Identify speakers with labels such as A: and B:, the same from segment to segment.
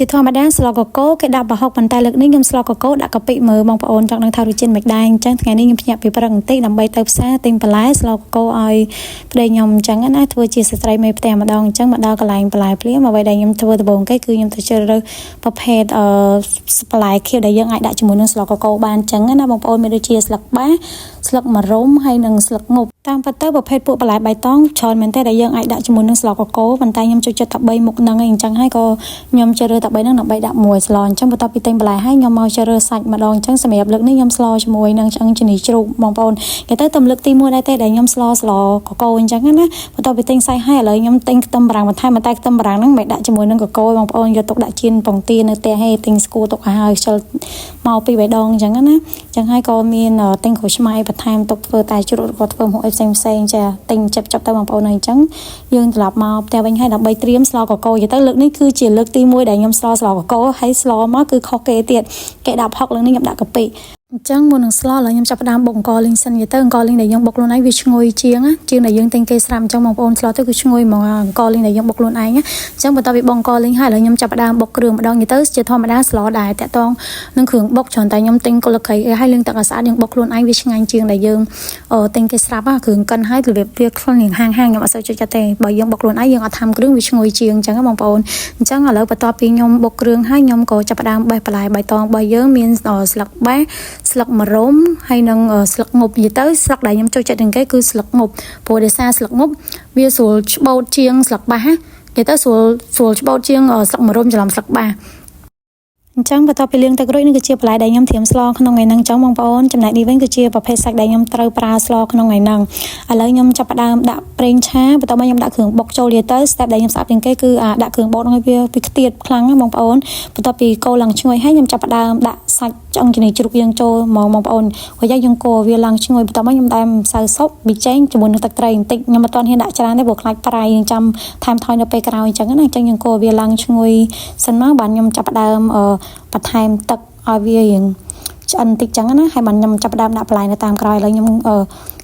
A: ជាធម្មតាស្លកកូគេដាក់ប្រហុកប៉ុន្តែលើកនេះខ្ញុំស្លកកូដាក់កាពិមើលបងប្អូនចង់ដឹងថារសជាតិមិនដែរអញ្ចឹងថ្ងៃនេះខ្ញុំភ្ញាក់ពីព្រឹកបន្តិចដើម្បីទៅផ្សារទិញបន្លែស្លកកូឲ្យប្តីខ្ញុំអញ្ចឹងណាធ្វើជាស្ត្រីមេផ្ទះម្ដងអញ្ចឹងមកដល់កន្លែងបន្លែភ្លាមអ្វីដែលខ្ញុំធ្វើដំបូងគេគឺខ្ញុំទៅជ្រើសរើសប្រភេទបន្លែខៀវដែលយើងអាចដាក់ជាមួយនឹងស្លកកូបានអញ្ចឹងណាបងប្អូនមានដូចជាស្លឹកបាស្លឹកមរុំហើយនិងស្លឹកងប់តាមពិតទៅប្រភេទពួកបន្លែបៃតងច្រើនមែនទេដែលយើងអាចដាក់ជាមួយនឹងស្លកកូប៉ុន្តែខ្ញុំចូលចិត្តតែ3មុខហ្នឹងឯងអញ្ចឹងហើយក៏ខ្ញុំជ្រើសរើសតែ3ហ្នឹងដើម្បីដាក់មួយស្លអញ្ចឹងបន្ទាប់ពីទិញបន្លែហើយខ្ញុំមកជ្រើសរើសសាច់ម្ដងអញ្ចឹងសម្រាប់លើកនេះខ្ញុំស្លជាមួយនឹងឆ្អឹងជំនីជ្រូកបងប្អូនគេទៅលើកទី1ដែរទេដែលខ្ញុំស្លកកូអញ្ចឹងណាបន្ទាប់ពីទិញសាច់ហើយឥឡូវខ្ញុំទិញខ្ទឹមបារាំងបន្ថែមតែខ្ទឹមបារាំងហ្នឹងមិនដាក់ជាមួយនឹងកកូបងប្អូនយកទុកដាក់ជៀនពងទានៅផ្ទះហើយទិញស្គួរទុកឲ្យខ្ជិលមកពី3ដងអញ្ចឹងណាអញ្ចឹងហើយក៏មានទិញក្រូចឆ្មាយបន្ថែមទុកធ្វើតែជ្រូកក៏ធ្វើម្ហូបផ្សេងចាទិញចាប់ទៅបងប្អូនអញ្ចឹងយើងត្រឡប់មកផ្ទះវិញហើយដើម្បីត្រៀមស្លកកូទៅលើកនេះគឺជាលើកទី1ដែលខ្ញុំស្លកកូហើយស្លមកគឺខុសគេទៀតគេដាក់ផុកលើនេះខ្ញុំដាក់កាពិអញ្ចឹងមុននឹងស្លឡើយខ្ញុំចាប់ផ្ដើមបុកអង្ករលីងសិនទៅអង្ករលីងដែលយើងបុកខ្លួនឯងវាឈ្ងុយជាងដែលយើងទិញគេស្រាប់អញ្ចឹងបងប្អូនស្លទៅគឺឈ្ងុយហ្មងអង្ករលីងដែលយើងបុកខ្លួនឯងអញ្ចឹងបន្ទាប់ពីបុកអង្ករលីងហើយឥឡូវខ្ញុំចាប់ផ្ដើមបុកគ្រឿងម្ដងទៅជាធម្មតាស្លដែរតាក់តងនឹងគ្រឿងបុកច្រើនតែខ្ញុំទិញកុលក្រីហើយលាងទឹកឲ្យស្អាតយើងបុកខ្លួនឯងវាឆ្ងាញ់ជាងដែលយើងទិញគេស្រាប់គ្រឿងកិនហើយរបៀបវាខ្លួនហាងខ្ញុំអត់សូវចូលចិត្តទេបើយើងបុកខ្លួនឯងយើងអត់ថាំគ្រឿងវាឈ្ងុយជាងអញ្ចឹងបងប្អូនអញ្ចឹងឥឡូវបន្ទាប់ពីខ្ញុំបុកគ្រឿងហើយខ្ញុំក៏ចាប់ផ្ដើមបេះបន្លែបៃតងរបស់យើងមានស្លឹកបាស្លឹកមរុំហើយនឹងស្លឹកងប់និយាយទៅស្លឹកដែលខ្ញុំចូលចិត្តជាងគេគឺស្លឹកងប់ព្រោះដោយសារស្លឹកងប់វាស្រួលច្បូតជាងស្លឹកបាសនិយាយទៅស្រួលច្បូតជាងស្លឹកមរុំច្រឡំស្លឹកបាសអញ្ចឹងបន្ទាប់ពីលាងទឹករួចនេះគឺជាបន្លែដែលខ្ញុំត្រៀមស្លក្នុងថ្ងៃហ្នឹងអញ្ចឹងបងប្អូនចំណែកនេះវិញគឺជាប្រភេទសាច់ដែលខ្ញុំត្រូវប្រើស្លក្នុងថ្ងៃហ្នឹងឥឡូវខ្ញុំចាប់ផ្ដើមដាក់ប្រេងឆាបន្ទាប់មកខ្ញុំដាក់គ្រឿងបុកចូលលាទៅស្ទែបដែលខ្ញុំស្អាតជាងគេគឺដាក់គ្រឿងបុកហ្នឹងឲ្យវាខ្ទាតខ្លាំងណាបងប្អូនបន្ទាប់ពីកូរឡើងឈ្ងុយហើយខ្ញុំចាប់ផ្ដើមដាក់សាច់ឆ្អឹងជំនីជ្រូកយើងចូលមកបងប្អូនព្រោះយើងកូរវាឡើងឈ្ងុយបន្ទាប់មកខ្ញុំដាក់ម្សៅស៊ុបប៊ីចេងជាមួយនឹងទឹកត្រីបន្តិចខ្ញុំមិនទាន់ហ៊ានដាក់ច្រើនទេព្រោះខ្លាចប្រៃយើងចាំថែមថយនៅពេលក្រោយអញ្ចឹងណាអញ្ចឹងយើងកូរវាឡើងឈ្ងុយសិនមកបាទខ្ញុំចាប់ផ្ដើមបន្ថែមទឹកឲ្យវារៀងឆ្អិនតិចចឹងណាហើយបានខ្ញុំចាប់ផ្ដើមដាក់បន្លែនៅតាមក្រោយឥឡូវខ្ញុំ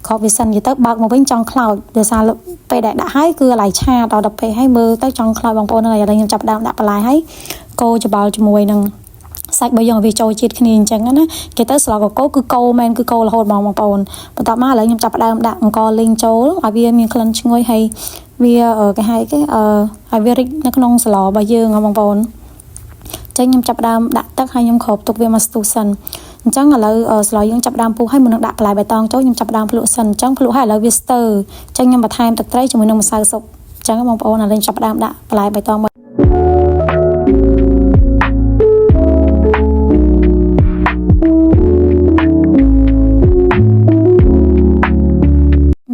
A: ខកវាសិនទៅបើកមកវិញចង់ខ្លោចដោយសារពេលដែលដាក់ហើយគឺកន្លែងឆាដល់ពេលហើយមើលទៅចង់ខ្លោចបងប្អូនហើយឥឡូវខ្ញុំចាប់ផ្ដើមដាក់បន្លែហើយកូរច្បល់ជាមួយនឹងសាច់របស់យើងវាចូលជាតិគ្នាអញ្ចឹងណាគេទៅស្លកកូគឺកូមែនគឺកូរហូតបងប្អូនបន្ទាប់មកឥឡូវខ្ញុំចាប់ផ្ដើមដាក់អង្ករលីងចូលឲ្យវាមានក្លិនឈ្ងុយហើយវាគេហៅគេឲ្យវារីកនៅក្នុងស្លរបស់យើងបងប្អូនចឹងខ្ញុំចាប់ផ្ដើមដាក់ទឹកហើយខ្ញុំគ្របទុកវាមកស្ទុះសិនអញ្ចឹងឥឡូវស្លយើងចាប់ផ្ដើមពុះហើយមុននឹងដាក់បន្លែបៃតងចូលខ្ញុំចាប់ផ្ដើមភ្លក់សិនអញ្ចឹងភ្លក់ហើយឥឡូវវាស្ទើអញ្ចឹងខ្ញុំបន្ថែមទឹកត្រីជាមួយនឹងម្សៅស៊ុបអញ្ចឹងបងប្អូនឥឡូវចាប់ផ្ដើមដាក់បន្លែបៃតង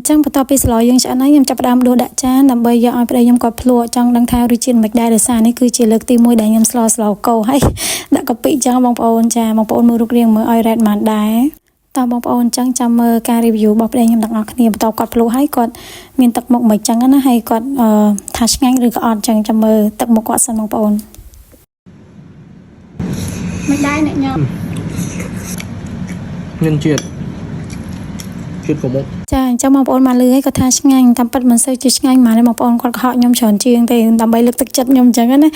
A: ចឹងបន្ទាប់ពីស្លយើងឆ្អិនហើយខ្ញុំចាប់ផ្ដើមដួសដាក់ចានដើម្បីយកឲ្យប្តីខ្ញុំគាត់ភ្លក់ចង់ដឹងថារសជាតិមិនដែរដោយសារនេះគឺជាលើកទី1ដែលខ្ញុំស្លកូហើយដាក់កាពិចឹងបងប្អូនចាបងប្អូនមើលរូបរាងមើលឲ្យរ៉េតបានដែរតើបងប្អូនចឹងចាំមើលការ review របស់ប្តីខ្ញុំទាំងអស់គ្នាបន្ទាប់គាត់ភ្លក់ហើយគាត់មានទឹកមុខមិនចឹងណាហើយគាត់ថាឆ្ងាញ់ឬក៏អត់ចឹងចាំមើលទឹកមុខគាត់សិនបងប្អូនមិនដែរអ្នកញ៉ាំ
B: មានជាតិក៏មក
A: ចាអញ្ចឹងបងប្អូនបានលឺហើយគាត់ថាឆ្ងាញ់តាមពិតមិនសូវជាឆ្ងាញ់ហ្មងបងប្អូនគាត់ខកខ្ញុំច្រើនជាងទេដើម្បីលើកទឹកចិត្តខ្ញុំអញ្ចឹងណា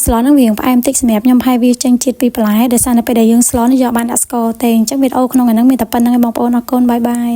A: ស្លហ្នឹងវាផ្អែមតិចសម្រាប់ខ្ញុំហើយវាចេញជាតិពីបន្លែដោយសារនៅពេលដែលយើងស្លនេះយកបានដាក់ស្ករទេអញ្ចឹងវីដេអូក្នុងហ្នឹងមានតែប៉ុណ្្នឹងឯងបងប្អូនអរគុណបាយបាយ